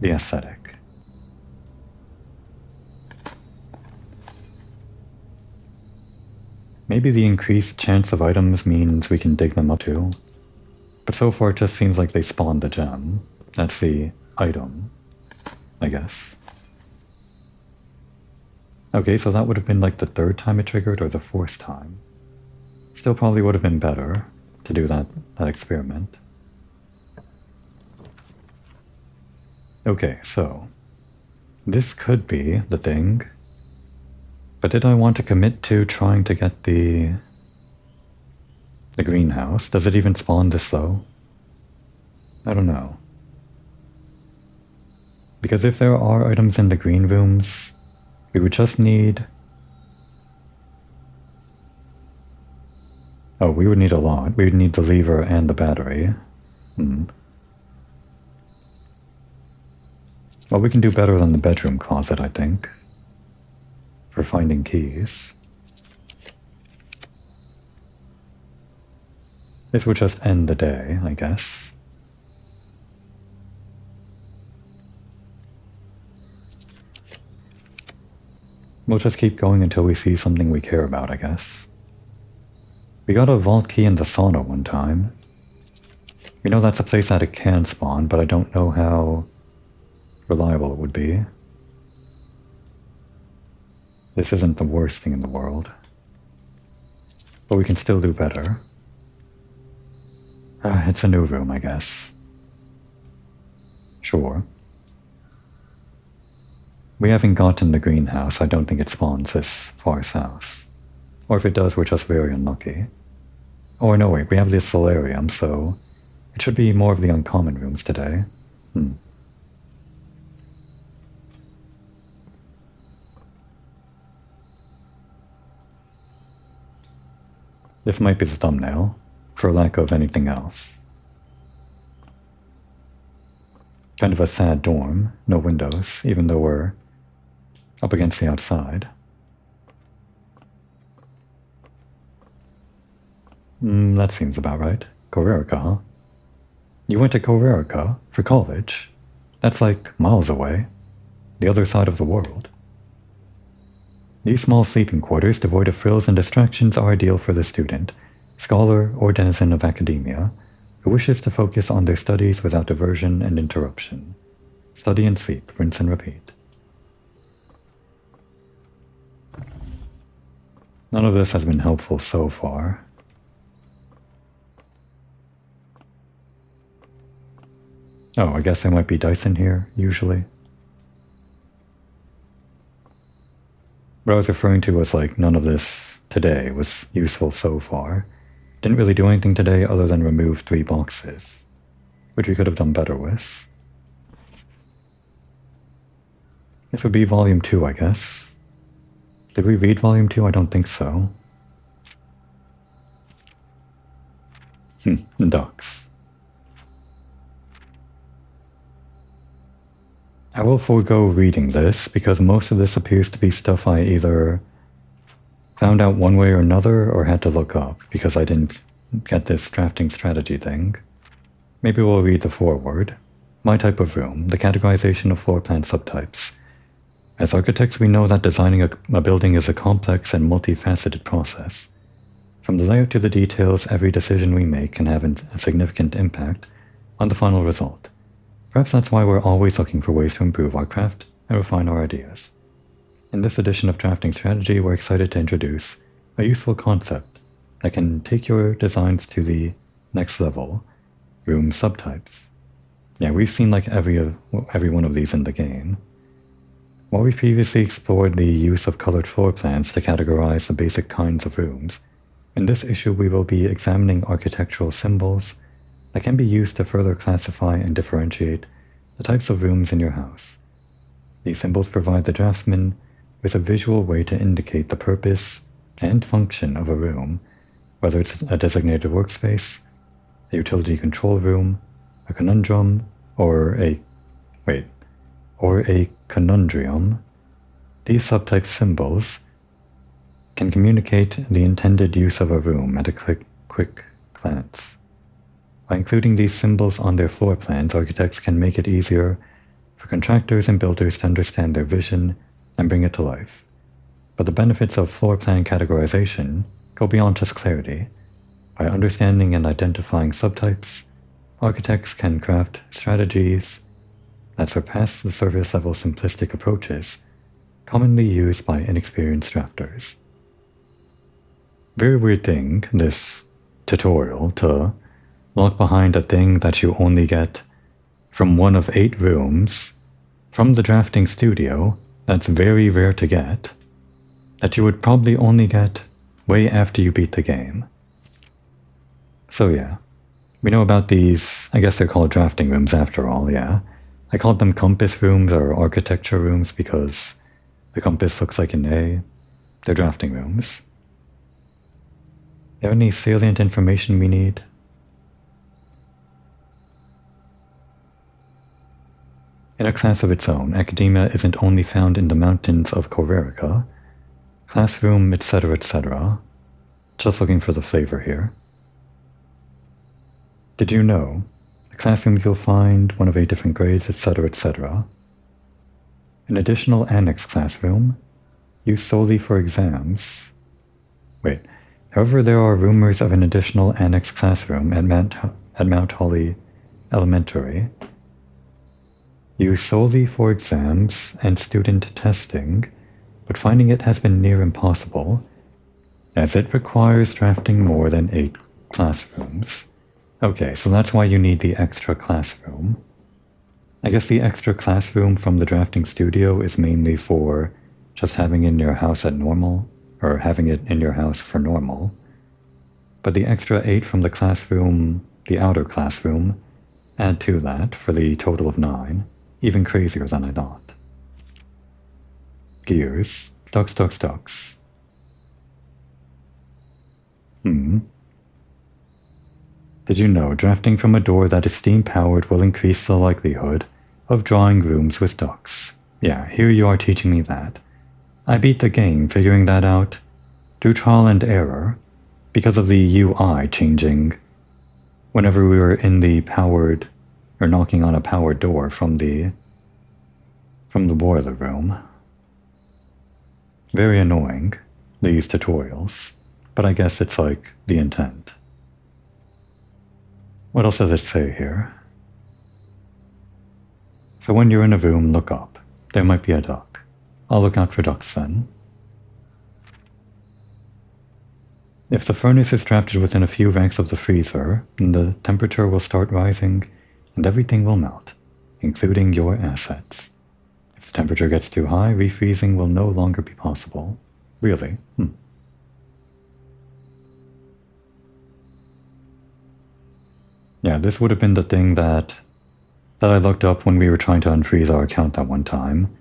the aesthetic. Maybe the increased chance of items means we can dig them up too. But so far it just seems like they spawned the gem. That's the item, I guess. Okay, so that would have been like the 3rd time it triggered or the 4th time. Still probably would have been better to do that experiment. Okay, so this could be the thing. But did I want to commit to trying to get the greenhouse? Does it even spawn this low? I don't know. Because if there are items in the green rooms, we would just need... Oh, we would need a lot. We would need the lever and the battery. Well, we can do better than the bedroom closet, I think, for finding keys. This would just end the day, I guess. We'll just keep going until we see something we care about, I guess. We got a vault key in the sauna one time. We know that's a place that it can spawn, but I don't know how reliable it would be. This isn't the worst thing in the world. But we can still do better. It's a new room, I guess. Sure. We haven't gotten the greenhouse. I don't think it spawns this far south. Or if it does, we're just very unlucky. Oh no, wait, we have this solarium, so it should be more of the uncommon rooms today. This might be the thumbnail, for lack of anything else. Kind of a sad dorm, no windows, even though we're up against the outside. That seems about right. Corerica, huh? You went to Corerica for college? That's like miles away. The other side of the world. These small sleeping quarters devoid of frills and distractions are ideal for the student, scholar, or denizen of academia who wishes to focus on their studies without diversion and interruption. Study and sleep, rinse and repeat. None of this has been helpful so far. Oh, I guess there might be dice in here, usually. What I was referring to was like none of this today was useful so far. Didn't really do anything today other than remove 3 boxes, which we could have done better with. This would be volume 2, I guess. Did we read volume 2? I don't think so. Ducks. I will forego reading this because most of this appears to be stuff I either found out one way or another or had to look up because I didn't get this drafting strategy thing. Maybe we'll read the foreword. My type of room, the categorization of floor plan subtypes. As architects, we know that designing a building is a complex and multifaceted process. From the layout to the details, every decision we make can have a significant impact on the final result. Perhaps that's why we're always looking for ways to improve our craft and refine our ideas. In this edition of Drafting Strategy, we're excited to introduce a useful concept that can take your designs to the next level, room subtypes. Yeah, we've seen like every one of these in the game. While we previously explored the use of colored floor plans to categorize the basic kinds of rooms, in this issue we will be examining architectural symbols that can be used to further classify and differentiate the types of rooms in your house. These symbols provide the draftsman with a visual way to indicate the purpose and function of a room, whether it's a designated workspace, a utility control room, a conundrum, or a conundrum. These subtype symbols can communicate the intended use of a room at a quick glance. By including these symbols on their floor plans, architects can make it easier for contractors and builders to understand their vision and bring it to life. But the benefits of floor plan categorization go beyond just clarity. By understanding and identifying subtypes, architects can craft strategies that surpass the surface-level simplistic approaches commonly used by inexperienced drafters. Very weird thing, this tutorial, to lock behind a thing that you only get from one of 8 rooms from the drafting studio that's very rare to get, that you would probably only get way after you beat the game. So yeah, we know about these, I guess they're called drafting rooms after all, yeah. I called them compass rooms or architecture rooms because the compass looks like an A. They're drafting rooms. Is there any salient information we need? In a class of its own, academia isn't only found in the mountains of Corerica, classroom, etc., etc. Just looking for the flavor here. Did you know? The classroom you'll find one of 8 different grades, etc., etc. An additional annex classroom, used solely for exams. However, there are rumors of an additional annex classroom at Mount Holly Elementary, used solely for exams and student testing, but finding it has been near impossible, as it requires drafting more than 8 classrooms. Okay, so that's why you need the extra classroom. I guess the extra classroom from the drafting studio is mainly for just having in your house at normal, or having it in your house for normal. But the extra 8 from the classroom, the outer classroom, add to that for the total of 9, even crazier than I thought. Gears. Ducks, ducks, ducks. Did you know drafting from a door that is steam-powered will increase the likelihood of drawing rooms with ducks? Yeah, here you are teaching me that. I beat the game figuring that out through trial and error because of the UI changing whenever we were in the powered, or knocking on a powered door from the boiler room. Very annoying, these tutorials, but I guess it's like the intent. What else does it say here? So when you're in a room, look up. There might be a duck. I'll look out for ducks then. If the furnace is drafted within a few ranks of the freezer, then the temperature will start rising and everything will melt, including your assets. If the temperature gets too high, refreezing will no longer be possible. Really? Yeah, this would have been the thing that I looked up when we were trying to unfreeze our account that one time,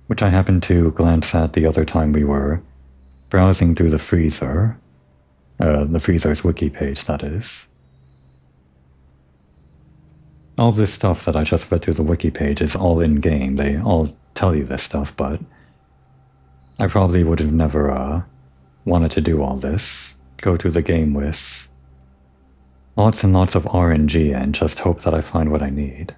which I happened to glance at the other time we were browsing through the freezer, the freezer's wiki page, that is. All of this stuff that I just read through the wiki page is all in-game. They all tell you this stuff, but I probably would have never wanted to do all this, go through the game with lots and lots of RNG and just hope that I find what I need.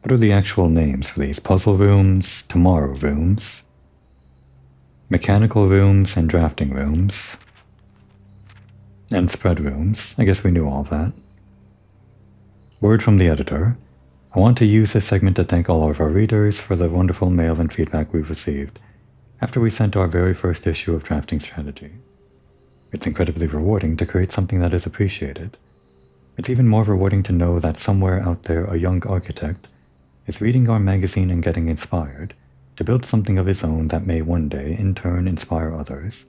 What are the actual names for these? Puzzle rooms, tomorrow rooms, mechanical rooms and drafting rooms, and spread rooms. I guess we knew all of that. Word from the editor. I want to use this segment to thank all of our readers for the wonderful mail and feedback we've received after we sent our very first issue of Drafting Strategy. It's incredibly rewarding to create something that is appreciated. It's even more rewarding to know that somewhere out there a young architect is reading our magazine and getting inspired to build something of his own that may one day in turn inspire others.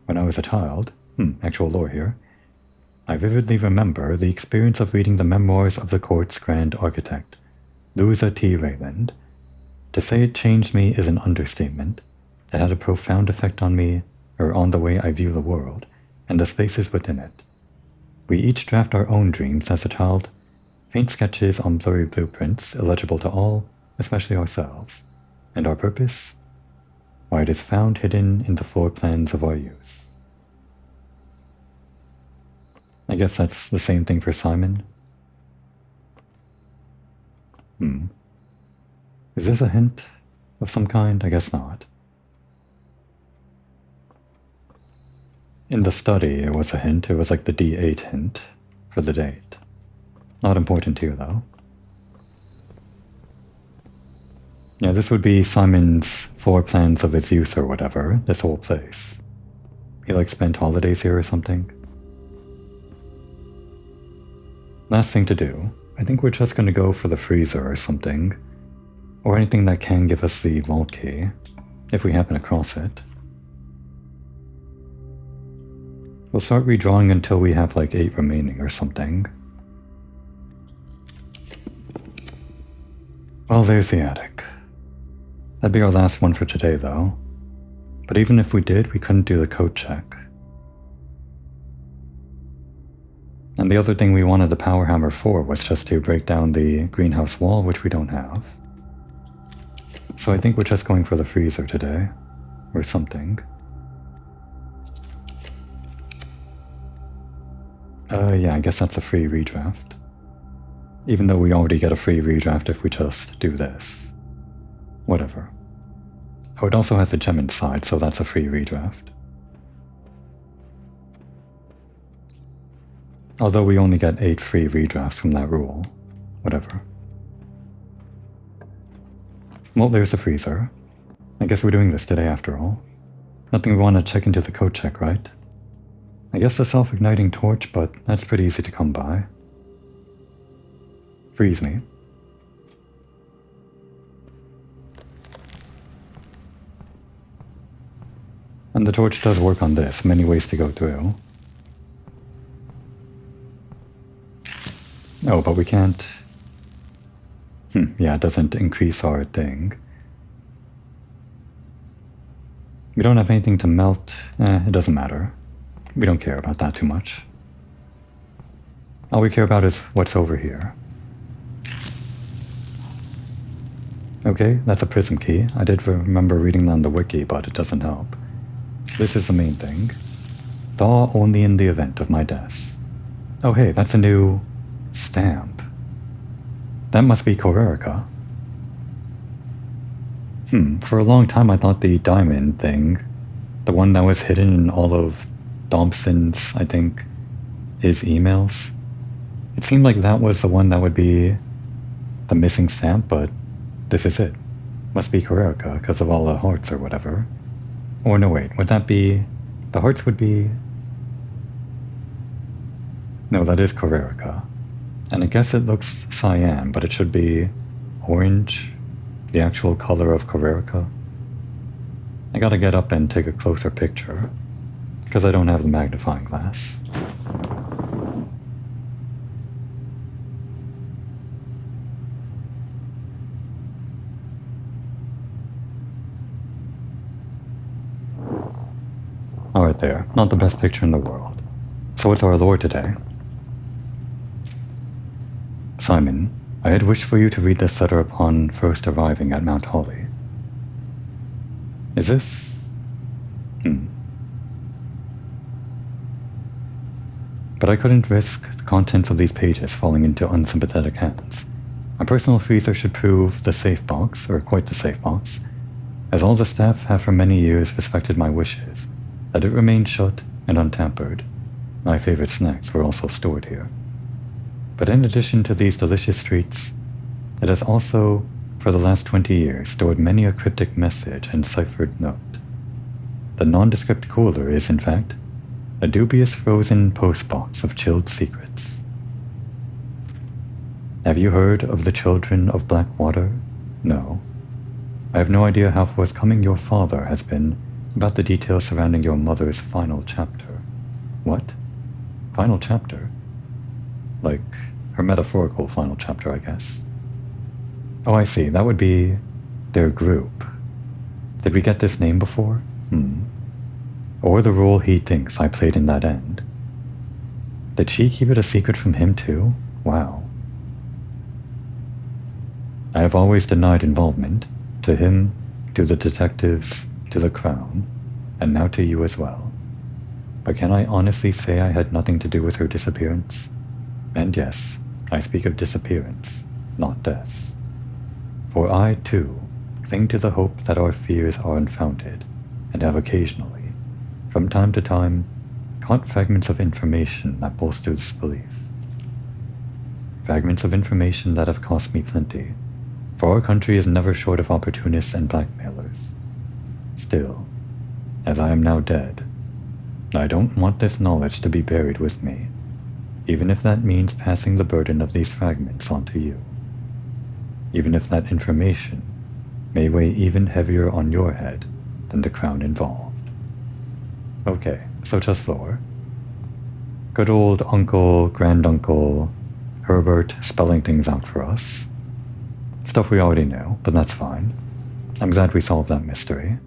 When I was a child, actual lore here, I vividly remember the experience of reading the memoirs of the court's grand architect, Louisa T. Rayland. To say it changed me is an understatement. It had a profound effect on me, or on the way I view the world, and the spaces within it. We each draft our own dreams as a child, faint sketches on blurry blueprints, illegible to all, especially ourselves. And our purpose? Why, it is found hidden in the floor plans of our youth. I guess that's the same thing for Simon. Is this a hint of some kind? I guess not. In the study, it was a hint. It was like the D8 hint for the date. Not important here, though. Yeah, this would be Simon's floor plans of his youth or whatever, this whole place. He like spent holidays here or something. Last thing to do. I think we're just going to go for the freezer or something. Or anything that can give us the vault key, if we happen across it. We'll start redrawing until we have like 8 remaining or something. Well, there's the attic. That'd be our last one for today, though. But even if we did, we couldn't do the code check. And the other thing we wanted the power hammer for was just to break down the greenhouse wall, which we don't have. So I think we're just going for the freezer today, or something. Yeah, I guess that's a free redraft. Even though we already get a free redraft if we just do this. Whatever. Oh, it also has a gem inside, so that's a free redraft. Although we only get 8 free redrafts from that rule. Whatever. Well, there's the freezer. I guess we're doing this today after all. Nothing we want to check into the code check, right? I guess the self-igniting torch, but that's pretty easy to come by. Freeze me. And the torch does work on this, many ways to go through. Oh, but we can't... yeah, it doesn't increase our thing. We don't have anything to melt. It doesn't matter. We don't care about that too much. All we care about is what's over here. Okay, that's a prism key. I did remember reading that on the wiki, but it doesn't help. This is the main thing. Thaw only in the event of my death. Oh hey, that's a new stamp. That must be Corerica. For a long time I thought the diamond thing, the one that was hidden in all of Thompson's, I think, his emails, it seemed like that was the one that would be the missing stamp, but this is it. Must be Corerica because of all the hearts or whatever. Or no, wait, would that be... the hearts would be... No, that is Corerica. And I guess it looks cyan, but it should be orange, the actual color of Corerica. I gotta get up and take a closer picture, because I don't have the magnifying glass. Alright there, not the best picture in the world. So what's our lore today? Simon, I had wished for you to read this letter upon first arriving at Mount Holly. Is this... But I couldn't risk the contents of these pages falling into unsympathetic hands. My personal freezer should prove the safe box, or quite the safe box, as all the staff have for many years respected my wishes, that it remain shut and untampered. My favorite snacks were also stored here. But in addition to these delicious treats, it has also, for the last 20 years, stored many a cryptic message and ciphered note. The nondescript cooler is, in fact, a dubious frozen postbox of chilled secrets. Have you heard of the children of Blackwater? No. I have no idea how forthcoming your father has been about the details surrounding your mother's final chapter. What? Final chapter? Like, her metaphorical final chapter, I guess. Oh, I see. That would be their group. Did we get this name before? Or the role he thinks I played in that end. Did she keep it a secret from him too? Wow. I have always denied involvement. To him, to the detectives, to the Crown, and now to you as well. But can I honestly say I had nothing to do with her disappearance? And yes, I speak of disappearance, not death. For I, too, cling to the hope that our fears are unfounded, and have occasionally, from time to time, caught fragments of information that bolster this belief. Fragments of information that have cost me plenty, for our country is never short of opportunists and blackmailers. Still, as I am now dead, I don't want this knowledge to be buried with me, even if that means passing the burden of these fragments on to you. Even if that information may weigh even heavier on your head than the Crown involved. Okay, so just lore. Good old Uncle, Granduncle Herbert spelling things out for us. Stuff we already know, but that's fine. I'm glad we solved that mystery.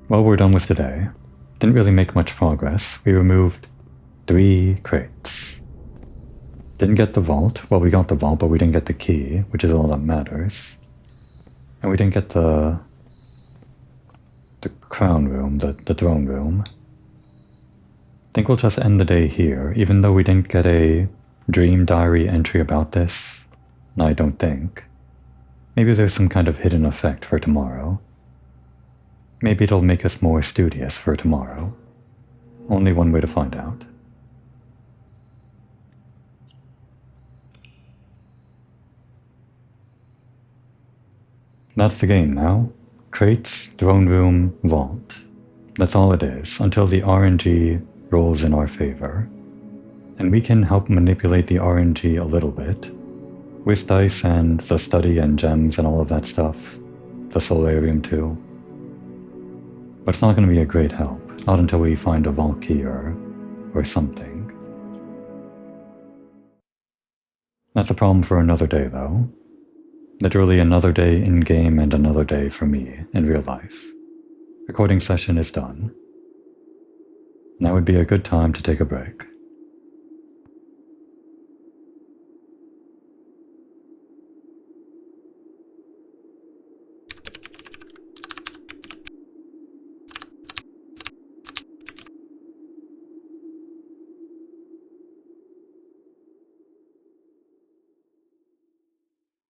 Well, we're done with today. Didn't really make much progress. We removed 3 crates. Didn't get the vault. Well, we got the vault, but we didn't get the key, which is all that matters. And we didn't get the crown room, the throne room. I think we'll just end the day here, even though we didn't get a dream diary entry about this. I don't think. Maybe there's some kind of hidden effect for tomorrow. Maybe it'll make us more studious for tomorrow. Only one way to find out. That's the game now. Crates, throne room, vault. That's all it is, until the RNG rolls in our favor. And we can help manipulate the RNG a little bit. With dice and the study and gems and all of that stuff. The solarium too. But it's not going to be a great help. Not until we find a vault key or something. That's a problem for another day, though. Literally another day in-game and another day for me in real life. Recording session is done. Now would be a good time to take a break.